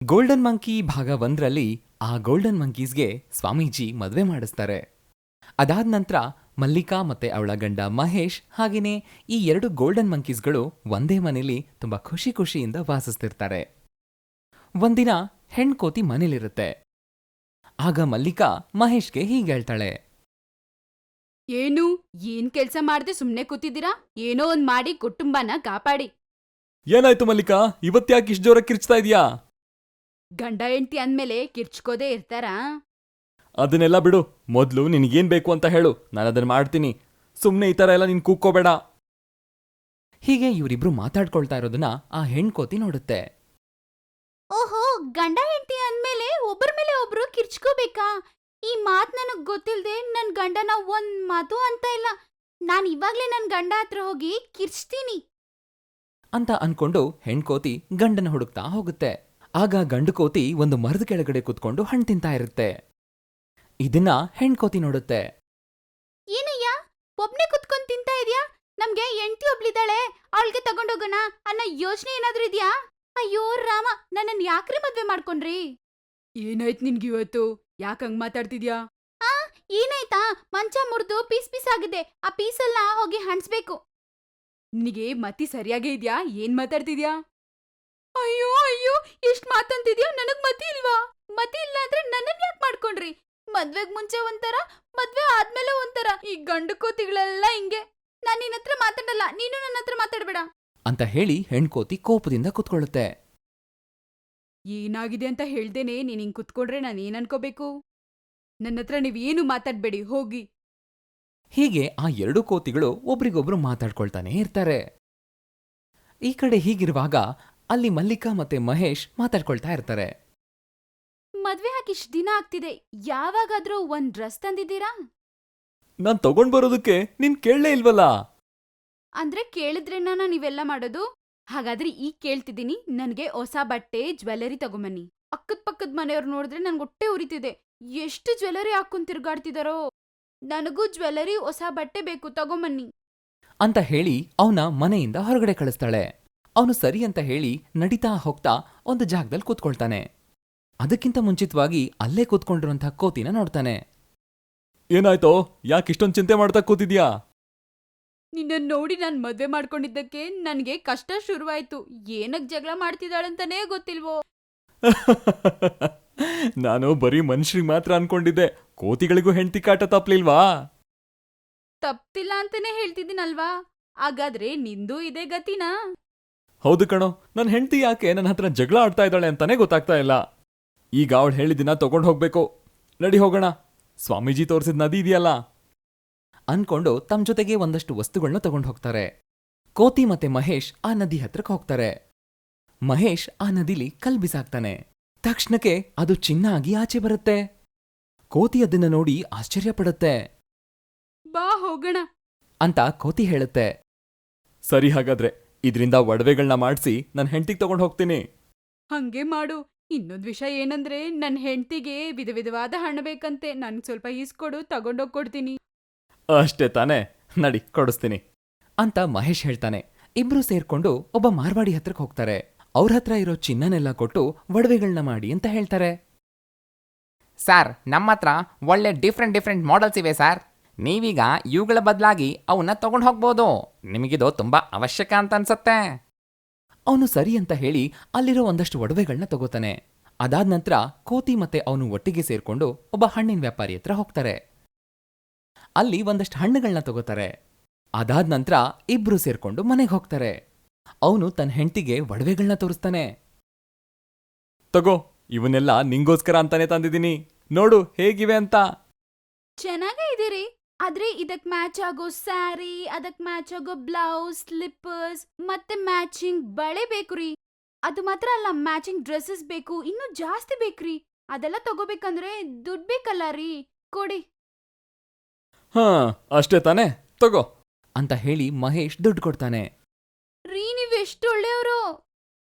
Golden monkey ಭಾಗ 1ರಲ್ಲಿ ಆ ಗೋಲ್ಡನ್ ಮಂಕೀಸ್ಗೆ ಸ್ವಾಮೀಜಿ ಮದ್ವೆ ಮಾಡಿಸ್ತಾರೆ. ಅದಾದ ನಂತರ ಮಲ್ಲಿಕಾ ಮತ್ತೆ ಅವಳ ಗಂಡ ಮಹೇಶ್ ಹಾಗೇನೆ ಈ 2 ಗೋಲ್ಡನ್ ಮಂಕೀಸ್ಗಳು ಒಂದೇ ಮನೇಲಿ ತುಂಬಾ ಖುಷಿ ಖುಷಿಯಿಂದ ವಾಸಿಸ್ತಿರ್ತಾರೆ. ಒಂದಿನ ಹೆಣ್ಕೋತಿ ಮನೇಲಿರುತ್ತೆ. ಆಗ ಮಲ್ಲಿಕಾ ಮಹೇಶ್ಗೆ ಹೀಗೆ ಹೇಳ್ತಾಳೆ. ಏನು ಏನ್ ಕೆಲ್ಸ ಮಾಡ್ದೆ ಸುಮ್ನೆ ಕೂತಿದ್ದೀರಾ? ಏನೋ ಒಂದ್ ಮಾಡಿ ಕುಟುಂಬನ ಕಾಪಾಡಿ. ಏನಾಯ್ತು ಮಲ್ಲಿಕಾ, ಇವತ್ತ್ಯಾಕೆ ಇಷ್ಟು ಜೋರ ಕಿರ್ಚ್ತಾ ಇದೀಯಾ? ಗಂಡ ಹೆಂಡ್ತಿ ಅಂದ್ಮೇಲೆ ಕಿರ್ಚ್ಕೋದೇ ಇರ್ತಾರಾ? ಅದನ್ನೆಲ್ಲ ಬಿಡು, ಮೊದ್ಲು ನಿನಗೇನ್ ಬೇಕು ಅಂತ ಹೇಳು, ನಾನದನ್ನ ಮಾಡ್ತೀನಿ. ಸುಮ್ನೆ ಈ ತರ ಎಲ್ಲ ನೀನ್ ಕೂಕ್ಕೋಬೇಡ. ಹೀಗೆ ಇವರಿಬ್ರು ಮಾತಾಡ್ಕೊಳ್ತಾ ಇರೋದನ್ನ ಆ ಹೆಣ್ಕೋತಿ ನೋಡುತ್ತೆ. ಓಹೋ, ಗಂಡ ಹೆಂಡ್ತಿ ಅಂದ್ಮೇಲೆ ಒಬ್ರ ಮೇಲೆ ಒಬ್ರು ಕಿರ್ಚ್ಕೋಬೇಕಾ? ಈ ಮಾತ್ ನನಗ್ ಗೊತ್ತಿಲ್ದೆ ನನ್ ಗಂಡನ ಒಂದ್ ಮಾತು ಅಂತ ಇಲ್ಲ. ನಾನ್ ಇವಾಗ್ಲೇ ನನ್ ಗಂಡ ಹತ್ರ ಹೋಗಿ ಕಿರ್ಚ್ತೀನಿ ಅಂತ ಅನ್ಕೊಂಡು ಹೆಣ್ಕೋತಿ ಗಂಡನ ಹುಡುಕ್ತಾ ಹೋಗುತ್ತೆ. ಆಗ ಗಂಡು ಕೋತಿ ಒಂದು ಮರದ ಕೆಳಗಡೆ ಕುತ್ಕೊಂಡು ಹಣ್ಣು ತಿಂತಾ ಇರುತ್ತೆ. ಇದನ್ನ ಹೆಣ್ಕೋತಿ ನೋಡುತ್ತೆ. ಏನಯ್ಯ, ಒಬ್ನೇ ಕುತ್ಕೊಂಡ್ ತಿಂತಾ ಇದ್ಯಾ? ನಮ್ಗೆ ಹೆಂಡ್ತಿ ಒಬ್ಳಿದಾಳೆ, ಅವಳಿಗೆ ತಗೊಂಡೋಗೋಣ ಅನ್ನೋ ಯೋಚನೆ ಏನಾದ್ರೂ ಇದ್ಯಾ? ಅಯ್ಯೋ ರಾಮ, ನನ್ನನ್ ಯಾಕ್ರಿ ಮದ್ವೆ ಮಾಡ್ಕೊಂಡ್ರಿ? ಏನಾಯ್ತು ನಿನ್ಗಿವತ್ತು? ಯಾಕಂಗ್ ಮಾತಾಡ್ತಿದ್ಯಾ? ಆ ಏನಾಯ್ತಾ? ಮಂಚ ಮುರಿದು ಪೀಸ್ ಪೀಸ್ ಆಗಿದೆ. ಆ ಪೀಸೆಲ್ಲ ಹೋಗಿ ಹಣ್ಸ್ಬೇಕು. ನಿನಗೆ ಮತಿ ಸರಿಯಾಗೇ ಇದ್ಯಾ? ಏನ್ ಮಾತಾಡ್ತಿದ್ಯಾ? ಅಯ್ಯೋ ಅಯ್ಯೋ, ಎಷ್ಟ್ ಮಾತಂತಿದ್ಯಾ? ನನಗ್ ಮತಿ ಇಲ್ವಾ? ಮತಿ ಇಲ್ಲ ಅಂದ್ರೆ ನನ್ನನ್ ಯಾಕೆ ಮಾಡ್ಕೊಂಡ್ರಿ? ಮದ್ವೆಗ್ ಮುಂಚೆ ಒಂಥರ, ಮದ್ವೆ ಆದ್ಮೇಲೆ ಒಂಥರ. ಈ ಗಂಡು ಕೋತಿಗಳೆಲ್ಲ ಹಿಂಗೆ. ನಾನ್ ನಿನ್ನ ಹತ್ರ ಮಾತಾಡಲ್ಲ, ನೀನು ನನ್ನ ಹತ್ರ ಮಾತಾಡ್ಬೇಡ ಅಂತ ಹೇಳಿ ಹೆಣ್ಕೋತಿ ಕೋಪದಿಂದ ಕುತ್ಕೊಳ್ಳುತ್ತೆ. ಏನಾಗಿದೆ ಅಂತ ಹೇಳ್ದೇನೆ ನೀನ್ ಹಿಂಗ್ ಕುತ್ಕೊಂಡ್ರೆ ನಾನು ಏನ್ ಅನ್ಕೋಬೇಕು? ನನ್ನ ಹತ್ರ ನೀವೇನು ಮಾತಾಡ್ಬೇಡಿ, ಹೋಗಿ. ಹೀಗೆ ಆ 2 ಕೋತಿಗಳು ಒಬ್ರಿಗೊಬ್ರು ಮಾತಾಡ್ಕೊಳ್ತಾನೆ ಇರ್ತಾರೆ. ಈ ಕಡೆ ಹೀಗಿರುವಾಗ ಅಲ್ಲಿ ಮಲ್ಲಿಕಾ ಮತ್ತೆ ಮಹೇಶ್ ಮಾತಾಡ್ಕೊಳ್ತಾ ಇರ್ತಾರೆ. ಮದ್ವೆ ಹಾಕಿ ಇಷ್ಟ್ ದಿನ ಆಗ್ತಿದೆ, ಯಾವಾಗಾದ್ರೂ ಒಂದ್ ಡ್ರೆಸ್ ತಂದಿದ್ದೀರಾ? ನಾನ್ ತಗೊಂಡ್ ಬರೋದಕ್ಕೆ ನೀನ್ ಕೇಳಲೇ ಇಲ್ವಲ್ಲ. ಅಂದ್ರೆ ಕೇಳಿದ್ರೇನ ನೀವೆಲ್ಲ ಮಾಡೋದು? ಹಾಗಾದ್ರೆ ಈಗ ಕೇಳ್ತಿದ್ದೀನಿ, ನನ್ಗೆ ಹೊಸ ಬಟ್ಟೆ ಜ್ಯುವೆಲರಿ ತಗೊಂಬನ್ನಿ. ಅಕ್ಕದ್ ಪಕ್ಕದ ಮನೆಯವ್ರು ನೋಡಿದ್ರೆ ನನ್ಗೆ ಹೊಟ್ಟೆ ಉರಿತಿದೆ. ಎಷ್ಟು ಜ್ಯುವೆಲರಿ ಹಾಕೊಂಡ್ ತಿರ್ಗಾಡ್ತಿದಾರೋ. ನನಗೂ ಜ್ಯುವೆಲರಿ ಹೊಸ ಬಟ್ಟೆ ಬೇಕು, ತಗೊಂಬನ್ನಿ ಅಂತ ಹೇಳಿ ಅವನ ಮನೆಯಿಂದ ಹೊರಗಡೆ ಕಳಿಸ್ತಾಳೆ. ಅವನು ಸರಿ ಅಂತ ಹೇಳಿ ನಡೀತಾ ಹೋಗ್ತಾ ಒಂದು ಜಾಗದಲ್ಲಿ ಕೂತ್ಕೊಳ್ತಾನೆ. ಅದಕ್ಕಿಂತ ಮುಂಚಿತವಾಗಿ ಅಲ್ಲೇ ಕೂತ್ಕೊಂಡಿರುವಂಥ ಕೋತಿನ ನೋಡ್ತಾನೆ. ಏನಾಯ್ತೋ, ಯಾಕೆ ಇಷ್ಟೊಂದು ಚಿಂತೆ ಮಾಡ್ತಾ ಕೂತಿದ್ಯಾ? ನಿನ್ನ ನೋಡಿ ನಾನ್ ಮದ್ವೆ ಮಾಡ್ಕೊಂಡಿದ್ದಕ್ಕೆ ನನ್ಗೆ ಕಷ್ಟ ಶುರುವಾಯ್ತು. ಏನಕ್ ಜಗಳ ಮಾಡ್ತಿದ್ದಾಳಂತಾನೇ ಗೊತ್ತಿಲ್ವೋ. ನಾನು ಬರೀ ಮನುಷ್ಯರಿಗೆ ಮಾತ್ರ ಅನ್ಕೊಂಡಿದ್ದೆ, ಕೋತಿಗಳಿಗೂ ಹೆಂಡತಿ ಕಾಟ ತಪ್ಲಿಲ್ವಾ? ತಪ್ತಿಲ್ಲ ಅಂತಾನೆ ಹೇಳ್ತಿದ್ದೀನಲ್ವಾ? ಹಾಗಾದ್ರೆ ನಿಂದು ಇದೇ ಗತಿನಾ? ಹೌದು ಕಣೋ, ನನ್ನ ಹೆಂಡತಿ ಯಾಕೆ ನನ್ನ ಹತ್ರ ಜಗಳ ಆಡ್ತಾ ಇದ್ದಾಳೆ ಅಂತಾನೆ ಗೊತ್ತಾಗ್ತಾ ಇಲ್ಲ. ಈಗ ಅವಳು ಹೇಳಿದಿನ ತಗೊಂಡು ಹೋಗ್ಬೇಕು. ನಡಿ ಹೋಗೋಣ, ಸ್ವಾಮೀಜಿ ತೋರಿಸಿದ ನದಿ ಇದೆಯಲ್ಲ ಅನ್ಕೊಂಡು ತಮ್ಮ ಜೊತೆಗೆ ಒಂದಷ್ಟು ವಸ್ತುಗಳನ್ನ ತಗೊಂಡು ಹೋಗ್ತಾರೆ. ಕೋತಿ ಮತ್ತೆ ಮಹೇಶ್ ಆ ನದಿ ಹತ್ರಕ್ಕೆ ಹೋಗ್ತಾರೆ. ಮಹೇಶ್ ಆ ನದಿಲಿ ಕಲ್ ಬಿಸಾಕ್ತಾನೆ. ತಕ್ಷಣಕ್ಕೆ ಅದು ಚಿನ್ನ ಆಗಿ ಆಚೆ ಬರುತ್ತೆ. ಕೋತಿ ಅದನ್ನ ನೋಡಿ ಆಶ್ಚರ್ಯ ಪಡುತ್ತೆ. ಬಾ ಹೋಗೋಣ ಅಂತ ಕೋತಿ ಹೇಳುತ್ತೆ. ಸರಿ, ಹಾಗಾದ್ರೆ ಇದ್ರಿಂದ ಒಡವೆಗಳನ್ನ ಮಾಡಿಸಿ ನನ್ನ ಹೆಂಡತಿಗೆ ತಗೊಂಡು ಹೋಗ್ತೀನಿ. ಹಂಗೆ ಮಾಡು. ಇನ್ನೊಂದ್ ವಿಷಯ ಏನಂದ್ರೆ, ನನ್ ಹೆಂಡ್ತಿಗೆ ವಿಧ ವಿಧವಾದ ಹಣ್ಣು ಬೇಕಂತೆ. ನನ್ಗ್ ಸ್ವಲ್ಪ ಈಸ್ಕೊಡು, ತಗೊಂಡೋಗ್ ಕೊಡ್ತೀನಿ. ಅಷ್ಟೇ ತಾನೇ, ನಡಿ ಕೊಡಿಸ್ತೀನಿ ಅಂತ ಮಹೇಶ್ ಹೇಳ್ತಾನೆ. ಇಬ್ರು ಸೇರ್ಕೊಂಡು ಒಬ್ಬ ಮಾರ್ವಾಡಿ ಹತ್ರಕ್ಕೆ ಹೋಗ್ತಾರೆ. ಅವ್ರ ಹತ್ರ ಇರೋ ಚಿನ್ನನೆಲ್ಲ ಕೊಟ್ಟು ಒಡವೆಗಳನ್ನ ಮಾಡಿ ಅಂತ ಹೇಳ್ತಾರೆ. ಸರ್, ನಮ್ಮ ಹತ್ರ ಒಳ್ಳೆ ಡಿಫ್ರೆಂಟ್ ಮಾಡೆಲ್ಸ್ ಇವೆ ಸರ್. ನೀವೀಗ ಇವುಗಳ ಬದಲಾಗಿ ಅವನ್ನ ತಗೊಂಡು ಹೋಗ್ಬೋದು. ನಿಮಗಿದು ತುಂಬಾ ಅವಶ್ಯಕ ಅಂತ ಅನ್ಸತ್ತೆ. ಅವನು ಸರಿ ಅಂತ ಹೇಳಿ ಅಲ್ಲಿರೋ ಒಂದಷ್ಟು ಒಡವೆಗಳನ್ನ ತಗೋತಾನೆ. ಅದಾದ ನಂತರ ಕೋತಿ ಮತ್ತೆ ಅವನು ಒಟ್ಟಿಗೆ ಸೇರ್ಕೊಂಡು ಒಬ್ಬ ಹಣ್ಣಿನ ವ್ಯಾಪಾರಿ ಹತ್ರ ಹೋಗ್ತಾರೆ. ಅಲ್ಲಿ ಒಂದಷ್ಟು ಹಣ್ಣುಗಳನ್ನ ತಗೋತಾರೆ. ಅದಾದ ನಂತರ ಇಬ್ರು ಸೇರ್ಕೊಂಡು ಮನೆಗೆ ಹೋಗ್ತಾರೆ. ಅವನು ತನ್ನ ಹೆಂಡತಿಗೆ ಒಡವೆಗಳನ್ನ ತೋರಿಸ್ತಾನೆ. ತಗೋ, ಇವನ್ನೆಲ್ಲ ನಿಂಗೋಸ್ಕರ ಅಂತಾನೆ ತಂದಿದ್ದೀನಿ, ನೋಡು ಹೇಗಿವೆ ಅಂತ. ಚೆನ್ನಾಗೇ ಇದೀರಿ, ಆದ್ರೆ ಇದಕ್ ಮ್ಯಾಚ್ ಆಗೋ ಸ್ಯಾರಿ, ಅದಕ್ ಮ್ಯಾಚ್ ಆಗೋ ಬ್ಲೌಸ್, ಸ್ಲಿಪ್ಪರ್ಸ್ ಮತ್ತೆ ಮ್ಯಾಚಿಂಗ್ ಬಳೆ ಬೇಕ್ರಿ. ಅದು ಮಾತ್ರ ಅಲ್ಲ, ಮ್ಯಾಚಿಂಗ್ ಡ್ರೆಸ್ಸಸ್ ಬೇಕು, ಇನ್ನೂ ಜಾಸ್ತಿ ಬೇಕ್ರಿ. ಅದೆಲ್ಲ ತಗೋಬೇಕಂದ್ರೆ ದುಡ್ಡು ಬೇಕಲ್ಲ ರೀ, ಕೊಡಿ. ಹಾ, ಅಷ್ಟೇ ತಾನೇ, ತಗೋ ಅಂತ ಹೇಳಿ ಮಹೇಶ್ ದುಡ್ಡು ಕೊಡ್ತಾನೆ. ರೀ, ನೀವ್ ಎಷ್ಟು ಒಳ್ಳೆಯವರು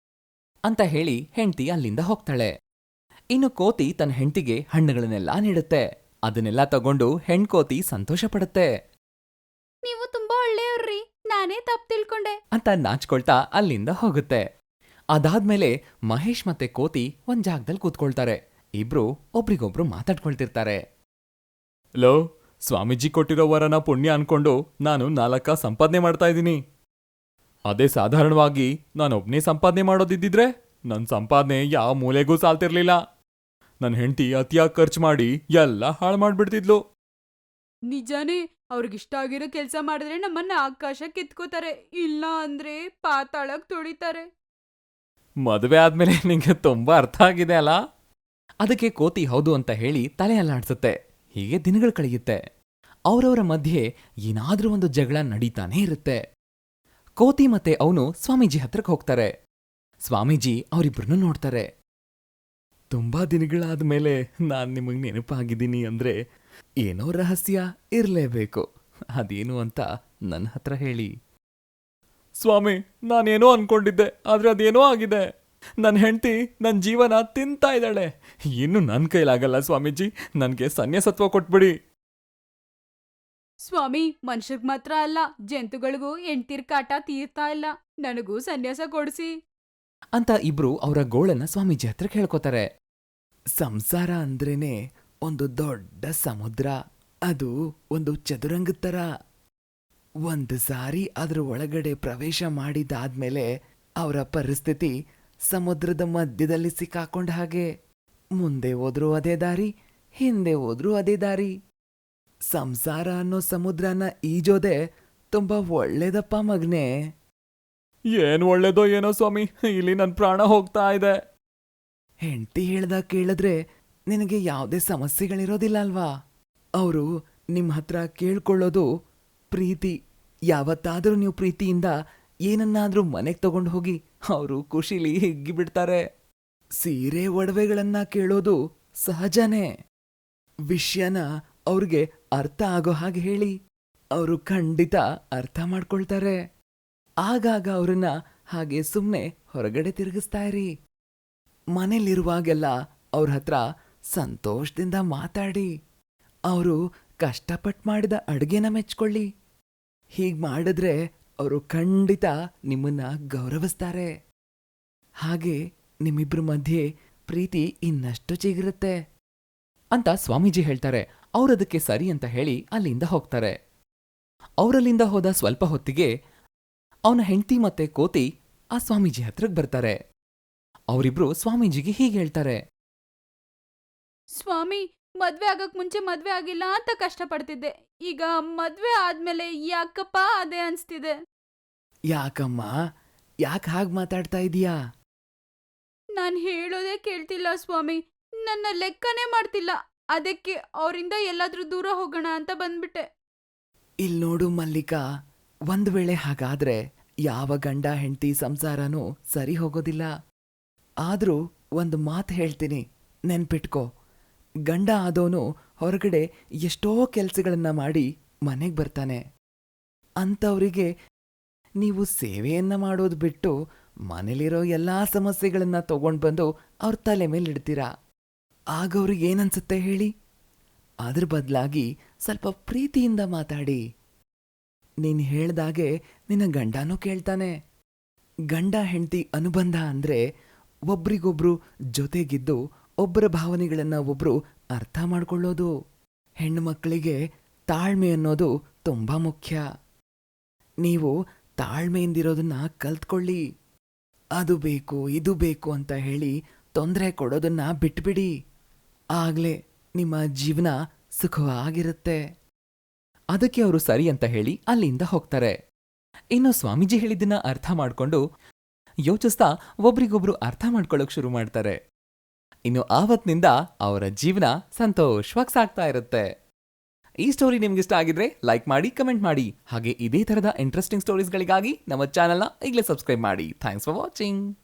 ಅಂತ ಹೇಳಿ ಹೆಂಡತಿ ಅಲ್ಲಿಂದ ಹೋಗ್ತಾಳೆ. ಇನ್ನು ಕೋತಿ ತನ್ನ ಹೆಂಡತಿಗೆ ಹಣ್ಣುಗಳನ್ನೆಲ್ಲ ನೀಡುತ್ತೆ. ಅದನ್ನೆಲ್ಲ ತಗೊಂಡು ಹೆಣ್ಕೋತಿ ಸಂತೋಷ ಪಡುತ್ತೆ. ನೀವು ತುಂಬಾ ಒಳ್ಳೆಯವ್ರಿ, ನಾನೇ ತಪ್ಪು ತಿಳ್ಕೊಂಡೆ ಅಂತ ನಾಚ್ಕೊಳ್ತಾ ಅಲ್ಲಿಂದ ಹೋಗುತ್ತೆ. ಅದಾದ್ಮೇಲೆ ಮಹೇಶ್ ಮತ್ತೆ ಕೋತಿ ಒಂದ್ ಜಾಗದಲ್ಲಿ ಕೂತ್ಕೊಳ್ತಾರೆ. ಇಬ್ರು ಒಬ್ರಿಗೊಬ್ರು ಮಾತಾಡ್ಕೊಳ್ತಿರ್ತಾರೆ. ಲೋ, ಸ್ವಾಮೀಜಿ ಕೊಟ್ಟಿರೋ ವರನ ಪುಣ್ಯ ಅನ್ಕೊಂಡು ನಾನು 4 ಸಂಪಾದನೆ ಮಾಡ್ತಾ ಇದ್ದೀನಿ. ಅದೇ ಸಾಧಾರಣವಾಗಿ ನಾನೊಬ್ನೇ ಸಂಪಾದನೆ ಮಾಡೋದಿದ್ದಿದ್ರೆ ನನ್ನ ಸಂಪಾದನೆ ಯಾವ ಮೂಲೆಗೂ ಸಾಲ್ತಿರ್ಲಿಲ್ಲ. ನನ್ನ ಹೆಂಡತಿ ಅತಿಯಾಗಿ ಖರ್ಚು ಮಾಡಿ ಎಲ್ಲ ಹಾಳು ಮಾಡ್ಬಿಡ್ತಿದ್ಲು. ನಿಜಾನೇ, ಅವ್ರಿಗಿಷ್ಟ ಆಗಿರೋ ಕೆಲ್ಸ ಮಾಡಿದ್ರೆ ನಮ್ಮನ್ನ ಆಕಾಶಕ್ಕೆ ಎತ್ಕೋತಾರೆ, ಇಲ್ಲ ಅಂದ್ರೆ ಪಾತಾಳಕ್ ತುಳಿತಾರೆ. ಮದುವೆ ಆದ್ಮೇಲೆ ನಿಂಗೆ ತುಂಬಾ ಅರ್ಥ ಆಗಿದೆ ಅಲ್ಲ? ಅದಕ್ಕೆ ಕೋತಿ ಹೌದು ಅಂತ ಹೇಳಿ ತಲೆ ಅಲ್ಲಾಡ್ಸುತ್ತೆ. ಹೀಗೆ ದಿನಗಳು ಕಳೆಯುತ್ತೆ. ಅವರವರ ಮಧ್ಯೆ ಏನಾದ್ರೂ ಒಂದು ಜಗಳ ನಡೀತಾನೇ ಇರುತ್ತೆ. ಕೋತಿ ಮತ್ತೆ ಅವನು ಸ್ವಾಮೀಜಿ ಹತ್ರಕ್ಕೆ ಹೋಗ್ತಾರೆ. ಸ್ವಾಮೀಜಿ ಅವರಿಬ್ರನ್ನೂ ನೋಡ್ತಾರೆ. ತುಂಬಾ ದಿನಗಳಾದ್ಮೇಲೆ ನಾನ್ ನಿಮಗ್ ನೆನಪಾಗಿದ್ದೀನಿ ಅಂದ್ರೆ ಏನೋ ರಹಸ್ಯ ಇರ್ಲೇಬೇಕು. ಅದೇನು ಅಂತ ನನ್ನ ಹತ್ರ ಹೇಳಿ. ಸ್ವಾಮಿ, ನಾನೇನೋ ಅನ್ಕೊಂಡಿದ್ದೆ, ಆದ್ರೆ ಅದೇನೋ ಆಗಿದೆ. ನನ್ನ ಹೆಂಡತಿ ನನ್ನ ಜೀವನ ತಿಂತಾ ಇದ್ದಾಳೆ. ಇನ್ನು ನನ್ನ ಕೈಲಾಗಲ್ಲ ಸ್ವಾಮೀಜಿ, ನನಗೆ ಸನ್ಯಾಸತ್ವ ಕೊಟ್ಬಿಡಿ. ಸ್ವಾಮಿ, ಮನುಷ್ಯರ್ಗ್ ಮಾತ್ರ ಅಲ್ಲ, ಜಂತುಗಳಿಗೂ ಹೆಂಡ್ತಿರ್ ಕಾಟ ತೀರ್ತಾ ಇಲ್ಲ, ನನಗೂ ಸನ್ಯಾಸ ಕೊಡ್ಸಿ ಅಂತ ಇಬ್ರು ಅವರ ಗೋಳನ್ನ ಸ್ವಾಮೀಜಿ ಹತ್ರ ಕೇಳ್ಕೊತಾರೆ. ಸಂಸಾರ ಅಂದ್ರೇನೆ ಒಂದು ದೊಡ್ಡ ಸಮುದ್ರ. ಅದು ಒಂದು ಚದುರಂಗದ ತರ. ಒಂದು ಸಾರಿ ಅದ್ರ ಒಳಗಡೆ ಪ್ರವೇಶ ಮಾಡಿದಾದ್ಮೇಲೆ ಅವರ ಪರಿಸ್ಥಿತಿ ಸಮುದ್ರದ ಮಧ್ಯದಲ್ಲಿ ಸಿಕ್ಕಾಕೊಂಡ ಹಾಗೆ. ಮುಂದೆ ಹೋದ್ರೂ ಅದೇ ದಾರಿ, ಹಿಂದೆ ಹೋದ್ರೂ ಅದೇ ದಾರಿ. ಸಂಸಾರ ಅನ್ನೋ ಸಮುದ್ರನ ಈಜೋದೆ ತುಂಬಾ ಒಳ್ಳೇದಪ್ಪ ಮಗ್ನೆ. ಏನ್ ಒಳ್ಳೇದೋ ಏನೋ ಸ್ವಾಮಿ, ಇಲ್ಲಿ ನನ್ ಪ್ರಾಣ ಹೋಗ್ತಾ ಇದೆ. ಹೆಂಡತಿ ಹೇಳ್ದ ಕೇಳಿದ್ರೆ ನಿನಗೆ ಯಾವುದೇ ಸಮಸ್ಯೆಗಳಿರೋದಿಲ್ಲ ಅಲ್ವಾ? ಅವರು ನಿಮ್ ಹತ್ರ ಕೇಳ್ಕೊಳ್ಳೋದು ಪ್ರೀತಿ. ಯಾವತ್ತಾದ್ರೂ ನೀವು ಪ್ರೀತಿಯಿಂದ ಏನನ್ನಾದ್ರೂ ಮನೆಗ್ ತಗೊಂಡು ಹೋಗಿ ಅವರು ಖುಷಿಲಿ ಹಿಗ್ಗಿಬಿಡ್ತಾರೆ. ಸೀರೆ ಒಡವೆಗಳನ್ನ ಕೇಳೋದು ಸಹಜನೇ. ವಿಷಯನ ಅವ್ರಿಗೆ ಅರ್ಥ ಆಗೋ ಹಾಗೆ ಹೇಳಿ, ಅವರು ಖಂಡಿತ ಅರ್ಥ ಮಾಡ್ಕೊಳ್ತಾರೆ. ಆಗಾಗ ಅವ್ರನ್ನ ಹಾಗೆ ಸುಮ್ನೆ ಹೊರಗಡೆ ತಿರುಗಿಸ್ತಾ ಇರಿ. ಮನೇಲಿರುವಾಗೆಲ್ಲ ಅವ್ರ ಹತ್ರ ಸಂತೋಷದಿಂದ ಮಾತಾಡಿ. ಅವರು ಕಷ್ಟಪಟ್ಟು ಮಾಡಿದ ಅಡ್ಗೆನ ಮೆಚ್ಕೊಳ್ಳಿ. ಹೀಗ್ ಮಾಡಿದ್ರೆ ಅವರು ಖಂಡಿತ ನಿಮ್ಮನ್ನ ಗೌರವಿಸ್ತಾರೆ. ಹಾಗೆ ನಿಮ್ಮಿಬ್ರ ಮಧ್ಯೆ ಪ್ರೀತಿ ಇನ್ನಷ್ಟು ಚಿಗುರುತ್ತೆ ಅಂತ ಸ್ವಾಮೀಜಿ ಹೇಳ್ತಾರೆ. ಅವರದಕ್ಕೆ ಸರಿ ಅಂತ ಹೇಳಿ ಅಲ್ಲಿಂದ ಹೋಗ್ತಾರೆ. ಅವರಲ್ಲಿಂದ ಹೋದ ಸ್ವಲ್ಪ ಹೊತ್ತಿಗೆ ಅವನ ಹೆಂಡತಿ ಮತ್ತೆ ಕೋತಿ ಆ ಸ್ವಾಮೀಜಿ ಹತ್ರಕ್ಕೆ ಬರ್ತಾರೆ. ಅವರಿಬ್ರು ಸ್ವಾಮೀಜಿಗೆ ಹೀಗೆ ಹೇಳ್ತಾರೆ. ಸ್ವಾಮಿ, ಮದ್ವೆ ಆಗಕ್ ಮುಂಚೆ ಮದ್ವೆ ಆಗಿಲ್ಲ ಅಂತ ಕಷ್ಟಪಡ್ತಿದ್ದೆ, ಈಗ ಮದ್ವೆ ಆದ್ಮೇಲೆ ಯಾಕಪ್ಪ ಅದೇ ಅನ್ಸ್ತಿದೆ. ಯಾಕಮ್ಮ, ಯಾಕೆ ಹಾಗೆ ಮಾತಾಡ್ತಾ ಇದೀಯಾ? ನಾನ್ ಹೇಳೋದೇ ಕೇಳ್ತಿಲ್ಲ ಸ್ವಾಮಿ, ನನ್ನ ಲೆಕ್ಕನೇ ಮಾಡ್ತಿಲ್ಲ, ಅದಕ್ಕೆ ಅವರಿಂದ ಎಲ್ಲಾದ್ರೂ ದೂರ ಹೋಗೋಣ ಅಂತ ಬಂದ್ಬಿಟ್ಟೆ. ಇಲ್ ನೋಡು ಮಲ್ಲಿಕಾ, ಒಂದ್ ವೇಳೆ ಹಾಗಾದ್ರೆ ಯಾವ ಗಂಡ ಹೆಂಡತಿ ಸಂಸಾರನೂ ಸರಿ ಹೋಗೋದಿಲ್ಲ. ಆದ್ರೂ ಒಂದು ಮಾತು ಹೇಳ್ತೀನಿ, ನೆನ್ಪಿಟ್ಕೋ. ಗಂಡ ಆದೋನು ಹೊರಗಡೆ ಎಷ್ಟೋ ಕೆಲ್ಸಗಳನ್ನ ಮಾಡಿ ಮನೆಗ್ ಬರ್ತಾನೆ. ಅಂಥವ್ರಿಗೆ ನೀವು ಸೇವೆಯನ್ನ ಮಾಡೋದು ಬಿಟ್ಟು ಮನೇಲಿರೋ ಎಲ್ಲಾ ಸಮಸ್ಯೆಗಳನ್ನ ತಗೊಂಡ್ ಬಂದು ಅವ್ರ ತಲೆ ಮೇಲಿಡ್ತೀರಾ. ಆಗ ಅವ್ರಿಗೆ ಏನನ್ಸುತ್ತೆ ಹೇಳಿ? ಅದ್ರ ಬದಲಾಗಿ ಸ್ವಲ್ಪ ಪ್ರೀತಿಯಿಂದ ಮಾತಾಡಿ. ನೀನ್ ಹೇಳ್ದಾಗೆ ನಿನ್ನ ಗಂಡನೂ ಕೇಳ್ತಾನೆ. ಗಂಡ ಹೆಂಡತಿ ಅನುಬಂಧ ಅಂದ್ರೆ ಒಬ್ರಿಗೊಬ್ರು ಜೊತೆಗಿದ್ದು ಒಬ್ಬರ ಭಾವನೆಗಳನ್ನ ಒಬ್ರು ಅರ್ಥ ಮಾಡ್ಕೊಳ್ಳೋದು. ಹೆಣ್ಣು ಮಕ್ಕಳಿಗೆ ತಾಳ್ಮೆ ಅನ್ನೋದು ತುಂಬಾ ಮುಖ್ಯ. ನೀವು ತಾಳ್ಮೆಯಿಂದಿರೋದನ್ನ ಕಲ್ತ್ಕೊಳ್ಳಿ. ಅದು ಬೇಕು ಇದು ಬೇಕು ಅಂತ ಹೇಳಿ ತೊಂದರೆ ಕೊಡೋದನ್ನ ಬಿಟ್ಬಿಡಿ. ಆಗ್ಲೇ ನಿಮ್ಮ ಜೀವನ ಸುಖವಾಗಿರುತ್ತೆ. ಅದಕ್ಕೆ ಅವರು ಸರಿ ಅಂತ ಹೇಳಿ ಅಲ್ಲಿಂದ ಹೋಗ್ತಾರೆ. ಇನ್ನು ಸ್ವಾಮೀಜಿ ಹೇಳಿದ್ದನ್ನ ಅರ್ಥ ಮಾಡ್ಕೊಂಡು ಯೋಚಿಸ್ತಾ ಒಬ್ರಿಗೊಬ್ರು ಅರ್ಥ ಮಾಡ್ಕೊಳ್ಳೋಕ್ ಶುರು ಮಾಡ್ತಾರೆ. ಇನ್ನು ಆವತ್ತಿನಿಂದ ಅವರ ಜೀವನ ಸಂತೋಷವಾಗಿ ಸಾಗ್ತಾ ಇರುತ್ತೆ. ಈ ಸ್ಟೋರಿ ನಿಮ್ಗಿಷ್ಟ ಆಗಿದ್ರೆ ಲೈಕ್ ಮಾಡಿ, ಕಮೆಂಟ್ ಮಾಡಿ. ಹಾಗೆ ಇದೇ ತರದ ಇಂಟ್ರೆಸ್ಟಿಂಗ್ ಸ್ಟೋರೀಸ್ಗಳಿಗಾಗಿ ನಮ್ಮ ಚಾನೆಲ್ನ ಈಗಲೇ ಸಬ್ಸ್ಕ್ರೈಬ್ ಮಾಡಿ. Thanks for watching.